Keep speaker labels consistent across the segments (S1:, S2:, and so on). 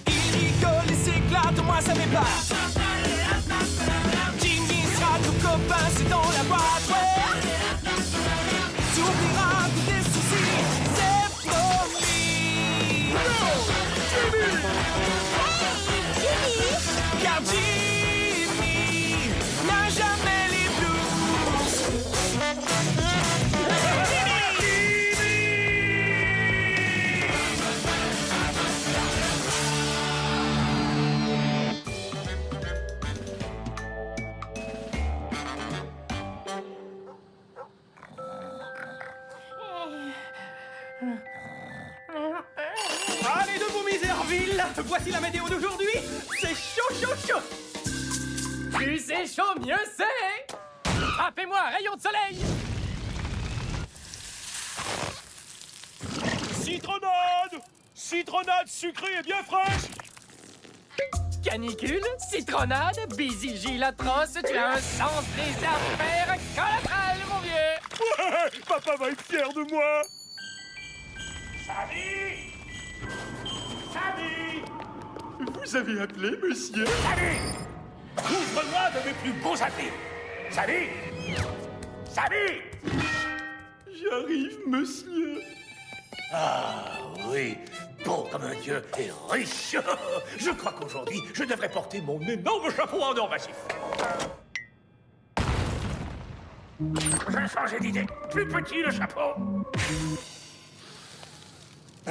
S1: Il rigole et s'éclate, moi ça m'épate. Jimmy sera ton copain, c'est dans la boîte, ouais. Tu oublieras tous tes soucis, c'est promis. Car Jimmy n'a jamais les blues.
S2: Allez debout Miserville, voici la météo d'aujourd'hui. C'est chaud, chaud, chaud.
S3: Plus c'est chaud, mieux c'est. Frappez-moi un rayon de soleil.
S4: Citronnade! Citronnade sucrée et bien fraîche!
S3: Canicule, citronnade, bisigie atroce, tu as un sens des affaires colossal, mon vieux.
S4: Ouais, papa va être fier de moi!
S5: Samy! Samy!
S4: Vous avez appelé, monsieur?
S5: Samy! Couvre-moi de mes plus beaux habits! Samy! Samy!
S4: J'arrive, monsieur.
S5: Ah oui, beau comme un dieu et riche! Je crois qu'aujourd'hui, je devrais porter mon énorme chapeau en or massif. J'ai changé d'idée. Plus petit le chapeau.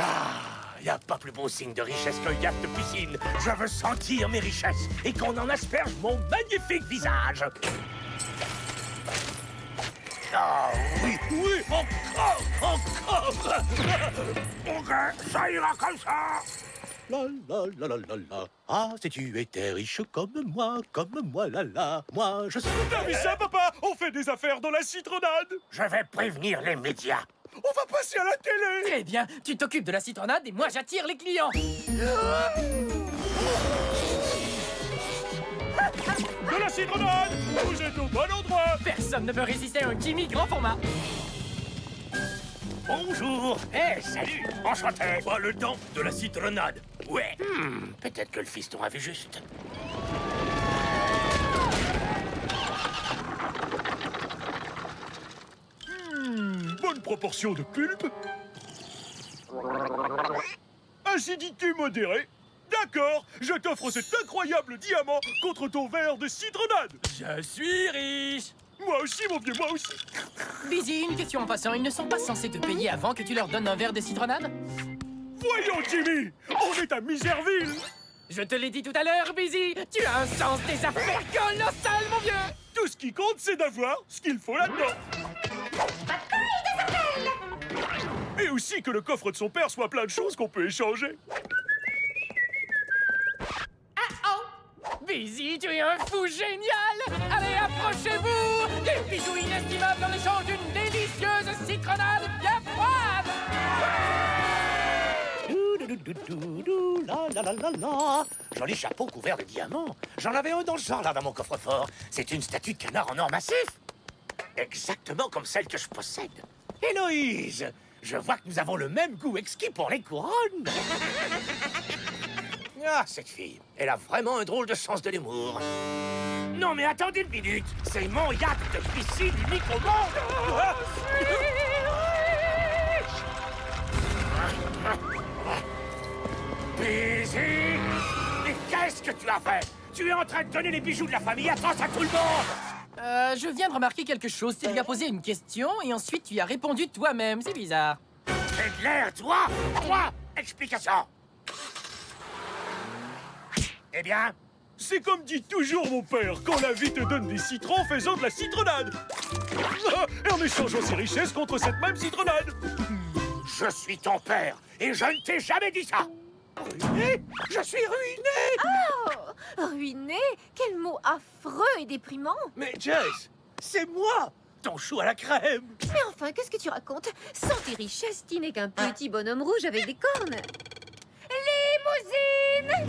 S5: Ah, y a pas plus beau signe de richesse qu'un yacht de piscine. Je veux sentir mes richesses et qu'on en asperge mon magnifique visage. Ah oui, oui, encore, encore. Ok, ça ira comme ça. La la la la la la. Ah, si tu étais riche comme moi, la la. Moi, je suis...
S4: T'as vu ça, papa? On fait des affaires dans la citronnade.
S5: Je vais prévenir les médias.
S4: On va passer à la télé.
S3: Très bien, tu t'occupes de la citronnade et moi j'attire les clients.
S4: De la citronnade. Vous êtes au bon endroit.
S3: Personne ne peut résister à un Jimmy grand format.
S5: Bonjour. Eh, salut. Enchanté. Pas le temps de la citronnade. Ouais. Peut-être que le fiston a vu juste.
S4: Bonne proportion de pulpe. Acidité modérée. D'accord, je t'offre cet incroyable diamant contre ton verre de citronnade.
S3: Je suis riche.
S4: Moi aussi, mon vieux, moi aussi.
S3: Busy, une question en passant. Ils ne sont pas censés te payer avant que tu leur donnes un verre de citronnade?
S4: Voyons, Jimmy, on est à Miserville.
S3: Je te l'ai dit tout à l'heure, Busy. Tu as un sens des affaires colossal, mon vieux.
S4: Tout ce qui compte, c'est d'avoir ce qu'il faut là-dedans. Et aussi que le coffre de son père soit plein de choses qu'on peut échanger.
S3: Busy, tu es un fou génial. Allez, approchez-vous. Des bijoux inestimables en échange d'une délicieuse citronnade bien froide.
S5: La la la la la. Joli chapeau couvert de diamants. J'en avais un dans le genre là dans mon coffre-fort. C'est une statue de canard en or massif. Exactement comme celle que je possède. Héloïse, je vois que nous avons le même goût exquis pour les couronnes. Ah, cette fille, elle a vraiment un drôle de sens de l'humour. Non mais attendez une minute, c'est mon yacht de piscine unique au monde. Busy! Mais qu'est-ce que tu as fait? Tu es en train de donner les bijoux de la famille à France à tout le monde!
S3: Je viens de remarquer quelque chose. Tu lui as posé une question et ensuite tu y as répondu toi-même. C'est bizarre.
S5: Fais de l'air, toi! Toi! Explication! Eh bien?
S4: C'est comme dit toujours mon père, quand la vie te donne des citrons, fais-en de la citronnade. Et en échangeant ses richesses contre cette même citronnade.
S5: Je suis ton père et je ne t'ai jamais dit ça! Ruiné? Je suis ruiné!
S6: Oh, ruiné? Quel mot affreux et déprimant!
S5: Mais Jess, c'est moi! Ton chou à la crème!
S6: Mais enfin, qu'est-ce que tu racontes? Sans tes richesses, tu n'es qu'un petit bonhomme rouge avec des cornes! Limousine!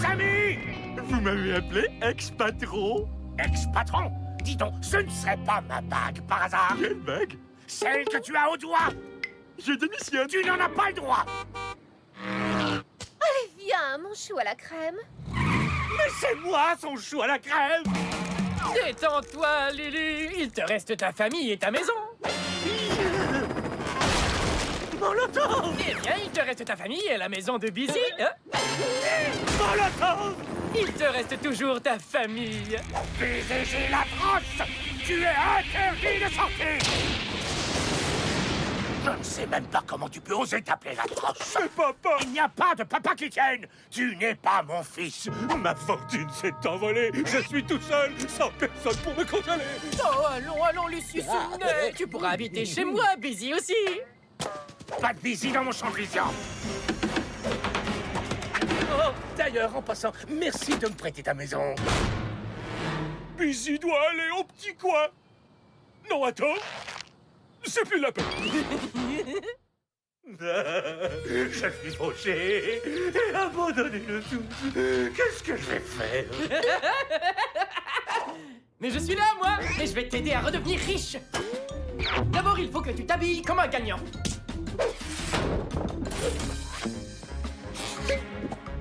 S5: Samy!
S4: Vous m'avez appelé ex-patron?
S5: Ex-patron? Dis donc, ce ne serait pas ma bague par hasard?
S4: Quelle bague?
S5: Celle que tu as au doigt!
S4: je démissionne.
S5: Tu n'en as pas le droit.
S6: Allez, viens, mon chou à la crème.
S5: Mais c'est moi son chou à la crème.
S3: Détends-toi, Lulu. Il te reste ta famille et ta maison.
S5: Molotov.
S3: Eh bien, il te reste ta famille et la maison de Busy. Hein?
S5: Molotov.
S3: Il te reste toujours ta famille.
S5: BZG la trosse. Tu es interdit de sortir. Je ne sais même pas comment tu peux oser t'appeler la trosse.
S4: Mais papa!
S5: Il n'y a pas de papa qui tienne. Tu n'es pas mon fils.
S4: Ma fortune s'est envolée. Je suis tout seul, sans personne pour me consoler.
S3: Oh, allons, Lucius. Tu pourras habiter chez moi, Busy aussi.
S5: Pas de visite dans mon champ de vision. Oh, d'ailleurs, en passant, merci de me prêter ta maison.
S4: Busy doit aller au petit coin. Non, attends. C'est plus la peine.
S5: Je suis fauché et abandonné de tout. Qu'est-ce que je vais faire?
S3: Mais je suis là, moi. Et je vais t'aider à redevenir riche. D'abord, il faut que tu t'habilles comme un gagnant.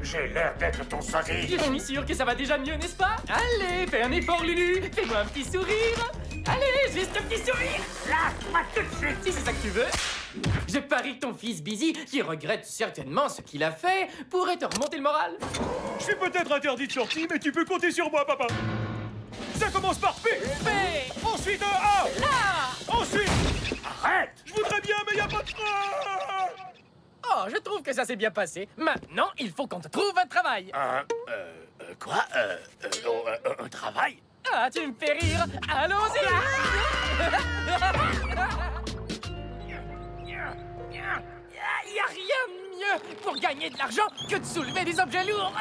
S5: J'ai l'air d'être ton sosie.
S3: Je suis sûr que ça va déjà mieux, n'est-ce pas? Allez, fais un effort, Lulu. Fais-moi un petit sourire. Allez, juste un petit sourire.
S5: Lâche-moi tout de suite.
S3: Si c'est ça que tu veux. Je parie que ton fils Busy, qui regrette certainement ce qu'il a fait, pourrait te remonter le moral.
S4: Je suis peut-être interdit de sortie, mais tu peux compter sur moi, papa. Ça commence par P.
S3: P.
S4: Ensuite un A.
S3: A.
S4: Ensuite,
S5: Arrête.
S4: je voudrais bien, mais y a pas de frein.
S3: Oh, je trouve que ça s'est bien passé. Maintenant, il faut qu'on te trouve un travail.
S5: Quoi? Un travail?
S3: Ah, tu me fais rire. Allons-y. Il n'y a rien de mieux pour gagner de l'argent que de soulever des objets lourds.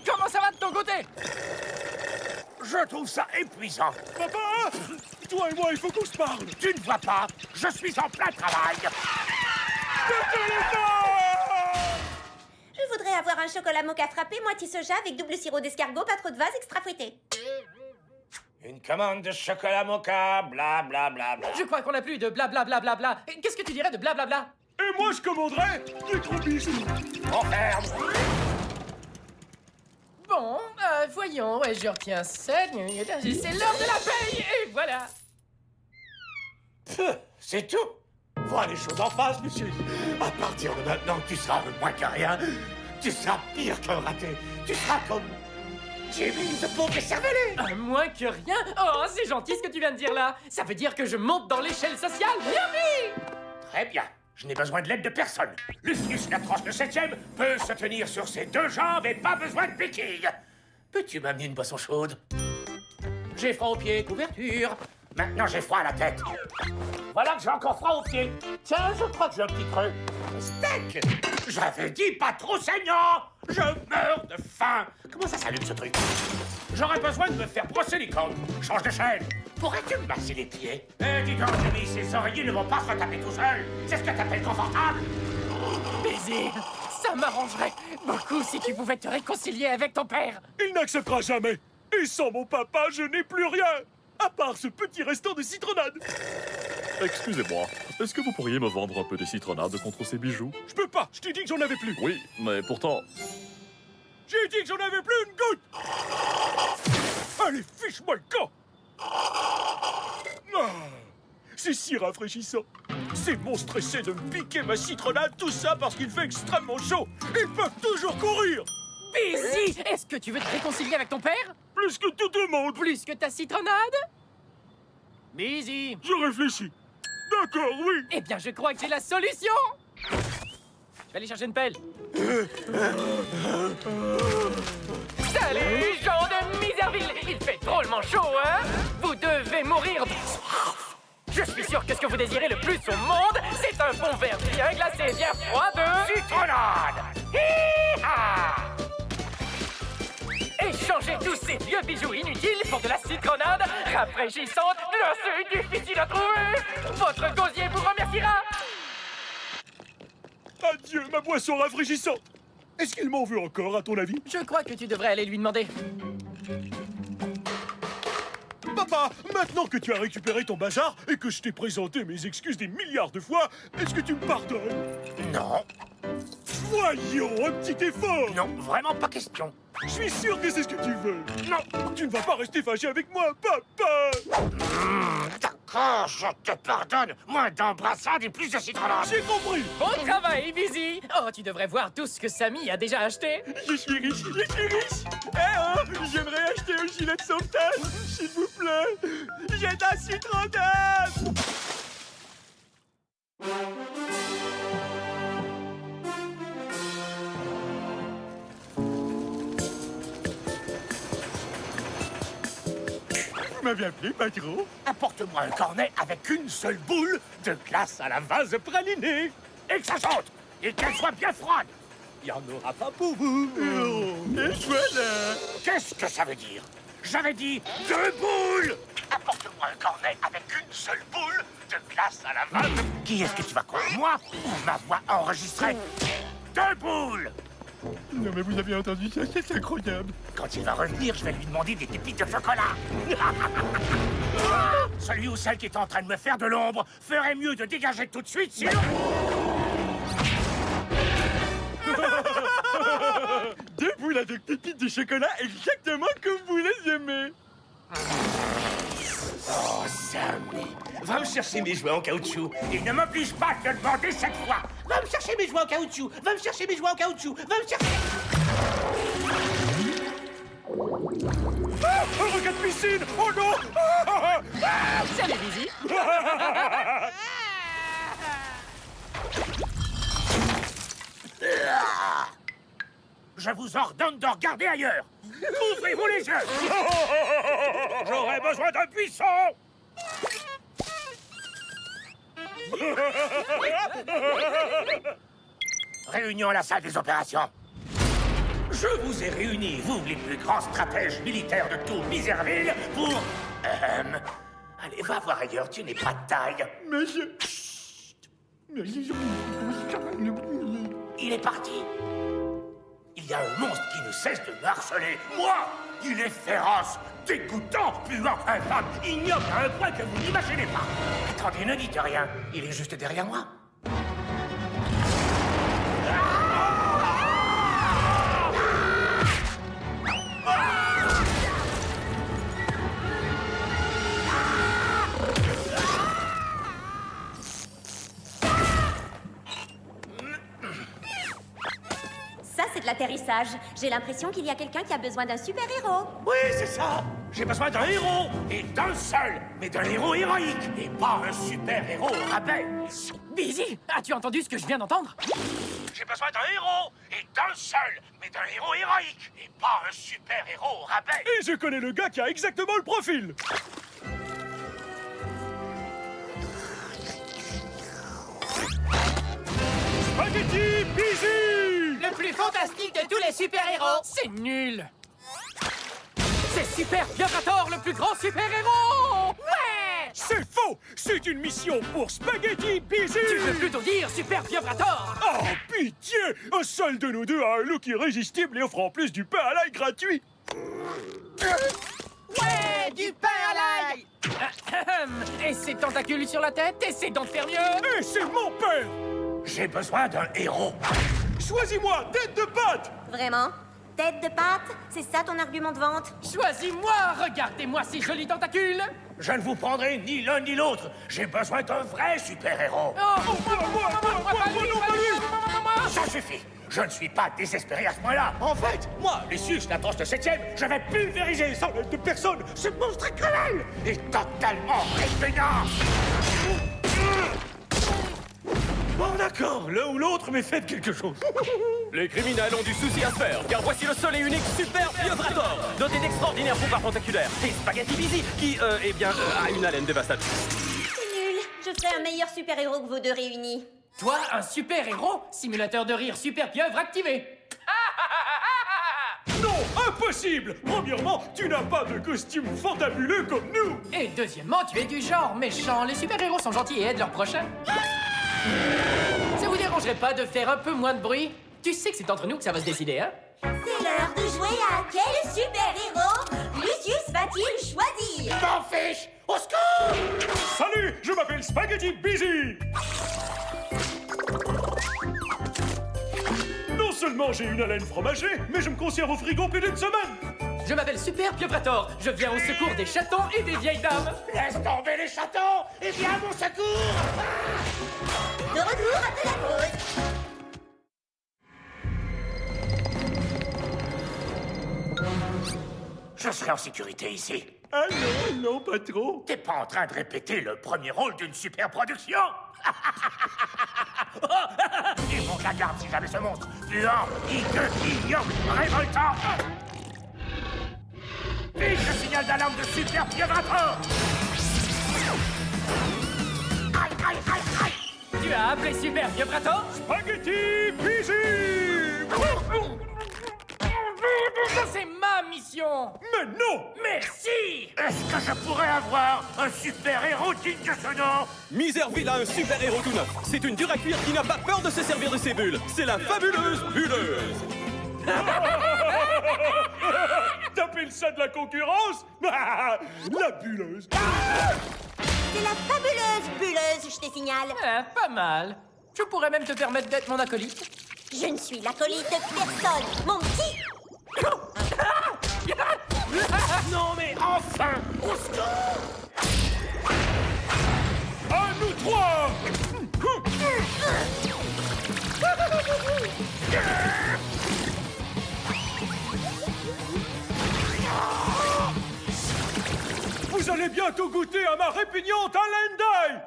S3: Comment ça va de ton côté?
S5: Je trouve ça épuisant.
S4: Papa, toi et moi, il faut qu'on se parle.
S5: Tu ne vois pas? Je suis en plein travail.
S7: Je voudrais avoir un chocolat mocha frappé, moitié soja avec double sirop d'escargot, pas trop de vase, extra fruité.
S5: Une commande de chocolat mocha, bla bla bla bla.
S3: Je crois qu'on n'a plus de blablabla. Qu'est-ce que tu dirais de blablabla?
S4: Et moi, je commanderais des gros bijoux.
S5: On ferme.
S3: Bon, voyons, ouais, je retiens ça. C'est l'heure de la paye, et voilà.
S5: C'est tout. Vois les choses en face, monsieur. À partir de maintenant, tu seras moins que rien. Tu seras pire qu'un raté. Tu seras comme Jimmy, ce pauvre cervelet.
S3: Moins que rien. Oh, c'est gentil ce que tu viens de dire là. Ça veut dire que je monte dans l'échelle sociale. Youpi!
S5: Très bien. Je n'ai besoin de l'aide de personne. Lucius Latranche le 7e peut se tenir sur ses deux jambes et pas besoin de béquilles. Peux-tu m'amener une boisson chaude? J'ai froid aux pieds, couverture. Maintenant, j'ai froid à la tête. Voilà que j'ai encore froid aux pieds. Tiens, je crois que j'ai un petit creux. Steak! J'avais dit pas trop saignant! Je meurs de faim! Comment ça s'allume ce truc? J'aurais besoin de me faire brosser les cornes. Change de chaîne. Pourrais-tu me masser les pieds? Eh, dis donc, Jimmy, ces oreillers ne vont pas se retaper tout seuls. C'est ce que t'appelles confortable?
S3: Baiser, ça m'arrangerait beaucoup si tu pouvais te réconcilier avec ton père.
S4: Il n'acceptera jamais. Et sans mon papa, je n'ai plus rien. À part ce petit restant de citronnade.
S8: Excusez-moi, est-ce que vous pourriez me vendre un peu de citronnade contre ces bijoux?
S4: Je peux pas, je t'ai dit que j'en avais plus.
S8: Oui, mais pourtant...
S4: J'ai dit que j'en avais plus une goutte. Allez, fiche-moi le camp. Ah, c'est si rafraîchissant. Ces monstres essaient de me piquer ma citronnade, tout ça parce qu'il fait extrêmement chaud. Ils peuvent toujours courir.
S3: Busy, est-ce que tu veux te réconcilier avec ton père?
S4: Plus que tout le monde.
S3: Plus que ta citronnade? Busy.
S4: Je réfléchis. D'accord, oui.
S3: Eh bien, je crois que j'ai la solution. Je vais aller chercher une pelle. Salut, gens de Miserville. Il fait drôlement chaud, hein? Vous devez mourir de soif. Je suis sûr que ce que vous désirez le plus au monde, c'est un bon verre bien glacé, bien froid de...
S5: Citronnade! Hi-ha!
S3: Échangez tous ces vieux bijoux inutiles pour de la citronnade rafraîchissante. Là, c'est difficile à trouver. Votre gosier vous remerciera.
S4: Adieu, ma boisson rafraîchissante. Est-ce qu'il m'en veut encore, à ton avis?
S3: Je crois que tu devrais aller lui demander.
S4: Papa, maintenant que tu as récupéré ton bazar et que je t'ai présenté mes excuses des milliards de fois, est-ce que tu me pardonnes?
S5: Non,
S4: Voyons, un petit effort.
S5: non, vraiment pas question.
S4: Je suis sûr que c'est ce que tu veux.
S5: Non.
S4: Tu ne vas pas rester fâché avec moi, papa.
S5: D'accord, je te pardonne. Moins d'embrassades et plus de citronnade.
S4: J'ai compris.
S3: Bon travail, Busy. Oh, tu devrais voir tout ce que Samy a déjà acheté.
S4: Je suis riche, je suis riche. Eh oh, j'aimerais acheter un gilet de sauvetage, s'il vous plaît. J'ai de la citronnade. Vous m'avez appelé, patron?
S5: Apporte-moi un cornet avec une seule boule de glace à la vase pralinée. Et que ça saute. Et qu'elle soit bien froide. Il n'y en aura pas pour vous.
S4: Et voilà.
S5: Qu'est-ce que ça veut dire? J'avais dit 2 boules. Apporte-moi un cornet avec une seule boule de glace à la vase. Qui est-ce que tu vas croire? Moi ou ma voix enregistrée? 2 boules.
S4: Non mais vous avez entendu ça, c'est incroyable.
S5: Quand il va revenir, je vais lui demander des pépites de chocolat. Celui ou celle qui est en train de me faire de l'ombre ferait mieux de dégager tout de suite, sinon...
S4: Deux boules avec pépites de chocolat exactement comme vous les aimez.
S5: Oh, Sammy, va me chercher mes jouets en caoutchouc. Et ne m'oblige pas de le demander cette fois. Va me chercher mes jouets en caoutchouc. Va me chercher mes jouets en caoutchouc. Va me chercher...
S4: Ah, un requin de piscine. Oh non.
S3: Salut, Busy.
S5: Je vous ordonne de regarder ailleurs. Ouvrez-vous les yeux. J'aurais besoin d'un buisson. Réunion à la salle des opérations. Je vous ai réunis, vous, les plus grands stratèges militaires de tout Miserville, pour... Allez, va voir ailleurs, tu n'es pas de taille.
S4: Mais je...
S5: Il est parti. Il y a un monstre qui ne cesse de me harceler. Moi, il est féroce, dégoûtant, puant, infâme, ignoble à un point que vous n'imaginez pas. Attendez, ne dites rien. Il est juste derrière moi.
S7: Ça, c'est de l'atterrissage. J'ai l'impression qu'il y a quelqu'un qui a besoin d'un super-héros.
S5: Oui, c'est ça. J'ai besoin d'un héros, et d'un seul, mais d'un héros héroïque, et pas un super-héros au rabais.
S3: Busy, as-tu entendu ce que je viens d'entendre?
S5: J'ai besoin d'un héros, et d'un seul, mais d'un héros héroïque, et pas un super-héros au rabais.
S4: Et je connais le gars qui a exactement le profil. Spaghetti Busy.
S3: Le plus fantastique de tous les super-héros. C'est nul. C'est Super Vibrator, le plus grand super-héros. Ouais.
S4: C'est faux. C'est une mission pour Spaghetti Busy.
S3: Tu veux plutôt dire Super Vibrator?
S4: Oh, pitié. Un seul de nous deux a un look irrésistible et offre en plus du pain à l'ail gratuit.
S3: Ouais, du pain à l'ail. Et ses tentacules sur la tête? Essaie d'en faire mieux.
S4: Et c'est mon père.
S5: J'ai besoin d'un héros.
S4: Choisis-moi, tête de pâte.
S7: Vraiment? Tête de pâte? C'est ça ton argument de vente?
S3: Choisis-moi. Regardez-moi ces jolis tentacules.
S5: Je ne vous prendrai ni l'un ni l'autre. J'ai besoin d'un vrai super-héros. Ça suffit. Je ne suis pas désespéré à ce point-là. En fait, moi, Lucius, la torche de 7e, je vais pulvériser sans l'aide de personne. Ce monstre est cruel et totalement répugnant.
S2: Bon d'accord, l'un ou l'autre, mais faites quelque chose. Les criminels ont du souci à se faire, car voici le seul et unique Super Vibrator, doté d'extraordinaires pouvoirs tentaculaires. Et Spaghetti Busy, qui, a une haleine dévastatrice.
S7: C'est nul. Je ferai un meilleur super-héros que vous deux réunis.
S3: Toi, un super-héros? Simulateur de rire super pieuvre activé.
S4: Non, impossible. Premièrement, tu n'as pas de costume fantabuleux comme nous.
S3: Et deuxièmement, tu es du genre méchant. Les super-héros sont gentils et aident leurs prochains. Ça vous dérangerait pas de faire un peu moins de bruit? Tu sais que c'est entre nous que ça va se décider, hein?
S7: C'est l'heure de jouer à quel super-héros Lucius va-t-il choisir?
S5: M'en fiche! Au secours!
S4: Salut, je m'appelle Spaghetti Busy. Non seulement j'ai une haleine fromagée, mais je me conserve au frigo plus d'une semaine.
S3: Je m'appelle Super Pieuvrator. Je viens au secours des chatons et des vieilles dames.
S5: Laisse tomber les chatons et viens à mon secours!
S7: De retour après la pause.
S5: Je serai en sécurité ici.
S4: Ah non, pas trop.
S5: T'es pas en train de répéter le premier rôle d'une super production? Ils vont la garde si jamais ce monstre. Puant, hideux, ignoble, révoltant. Vite le signal d'alarme de Super Pieuvrator! Aïe, aïe, aïe, aïe!
S3: Tu as appelé Super Pieuvrator?
S4: Spaghetti Busy.
S3: C'est ma mission.
S4: Mais non.
S5: Merci! Est-ce que je pourrais avoir un super-héros digne de ce nom?
S2: Miserville a un super-héros tout neuf. C'est une dure à cuire qui n'a pas peur de se servir de ses bulles. C'est la fabuleuse bulleuse.
S4: T'appelles ça de la concurrence? La bulleuse.
S7: C'est la fabuleuse bulleuse, je te signale.
S3: Pas mal. Je pourrais même te permettre d'être mon acolyte.
S7: Je ne suis l'acolyte de personne. Mon petit...
S5: Non mais enfin! Au secours!
S4: À nous trois. Vous allez bientôt goûter à ma répugnante haleine d'ail.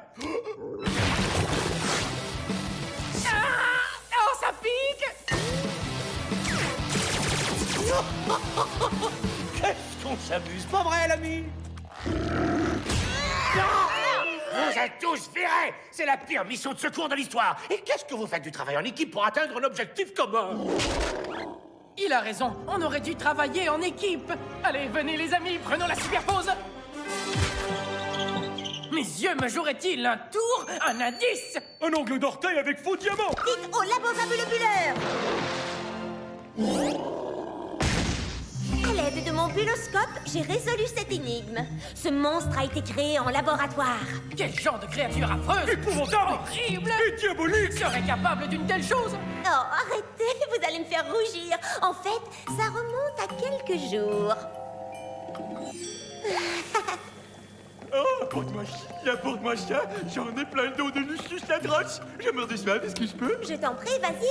S3: Oh, ça pique.
S5: Qu'est-ce qu'on s'amuse, pas vrai, l'ami? Vous êtes tous virés! C'est la pire mission de secours de l'histoire! Et qu'est-ce que vous faites du travail en équipe pour atteindre un objectif commun?
S3: Il a raison. On aurait dû travailler en équipe. Allez, venez les amis, prenons la super pause. Mes yeux me joueraient-ils un tour, un indice?
S4: Un ongle d'orteil avec faux diamant.
S7: Vite au labo fabuleux bulleur. À l'aide de mon bulloscope, j'ai résolu cette énigme. Ce monstre a été créé en laboratoire.
S3: Quel genre de créature affreuse!
S4: Épouvantable.
S3: Horrible!
S4: Et diabolique.
S3: Serait capable d'une telle chose?
S7: Oh, arrêtez, vous allez me faire rougir. En fait, ça remonte à quelques jours.
S8: Oh, apporte-moi ça. J'en ai plein le dos de Lucius Ladroche. Je meurs de soif, est-ce que je peux?
S7: Je t'en prie, vas-y.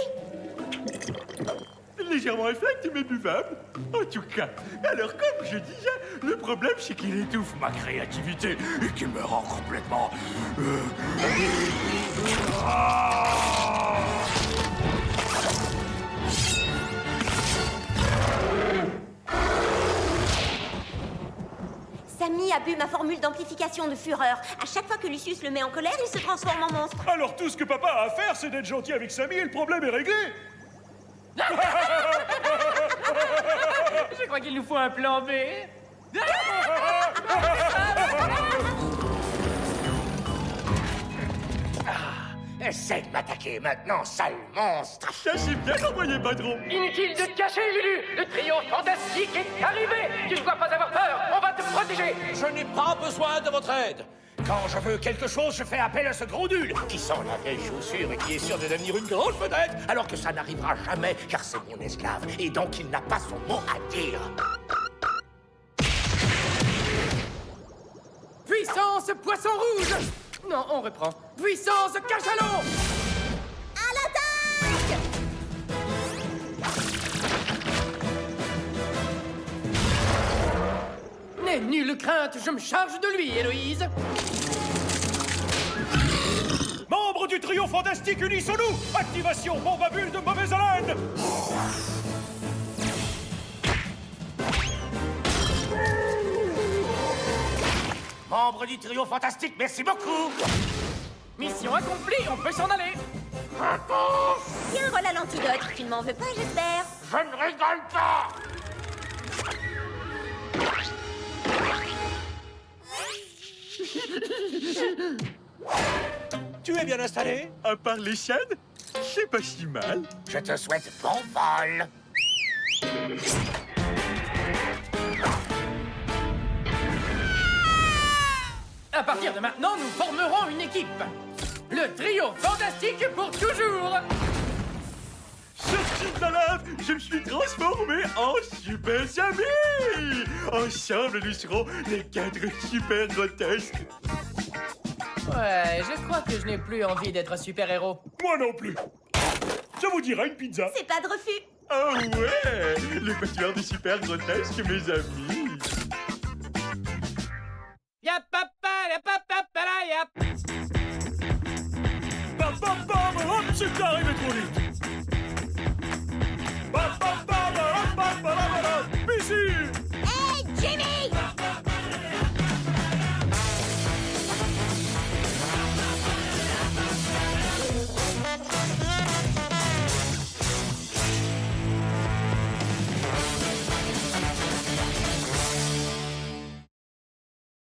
S8: Légèrement infect, mais buvable. En tout cas, alors comme je disais, le problème c'est qu'il étouffe ma créativité et qu'il me rend complètement...
S7: Samy a bu ma formule d'amplification de fureur. À chaque fois que Lucius le met en colère, il se transforme en monstre.
S4: Alors tout ce que papa a à faire, c'est d'être gentil avec Samy et le problème est réglé.
S3: Je crois qu'il nous faut un plan B.
S5: Essaie de m'attaquer maintenant, sale monstre!
S8: Ça c'est bien envoyé, Badron.
S3: Inutile de te cacher, Lulu. Le trio fantastique est arrivé. Tu ne dois pas avoir peur. On va te protéger.
S5: Je n'ai pas besoin de votre aide! Quand je veux quelque chose, je fais appel à ce gros nul qui sent la vieille chaussure et qui est sûr de devenir une grande vedette, alors que ça n'arrivera jamais, car c'est mon esclave, et donc il n'a pas son mot à dire.
S3: Puissance poisson rouge. Non, on reprend. Puissance cachalot.
S7: À l'attaque!
S3: N'aie nulle crainte, je me charge de lui, Héloïse.
S4: Membres du trio fantastique, unissons-nous. Activation bombe à bulles de mauvaise haleine.
S5: Membre du trio fantastique, merci beaucoup!
S3: Mission accomplie, on peut s'en aller.
S7: Tiens, voilà l'antidote. Tu ne m'en veux pas, j'espère.
S5: Je ne rigole pas! Tu es bien installé?
S8: À part les chaînes, c'est pas si mal.
S5: Je te souhaite bon vol!
S3: À partir de maintenant, nous formerons une équipe. Le trio fantastique pour toujours.
S8: Sorti de la lave, je me suis transformé en super amis. Ensemble, nous serons les 4 super grotesques.
S3: Ouais, je crois que je n'ai plus envie d'être super-héros.
S4: Moi non plus. Ça vous dira une pizza?
S7: C'est pas de refus.
S8: Oh ouais, le quatuor des super grotesques, mes amis.
S3: Yap, papa, yap, papa, yap.
S4: Hop, c'est arrivé trop vite. Ici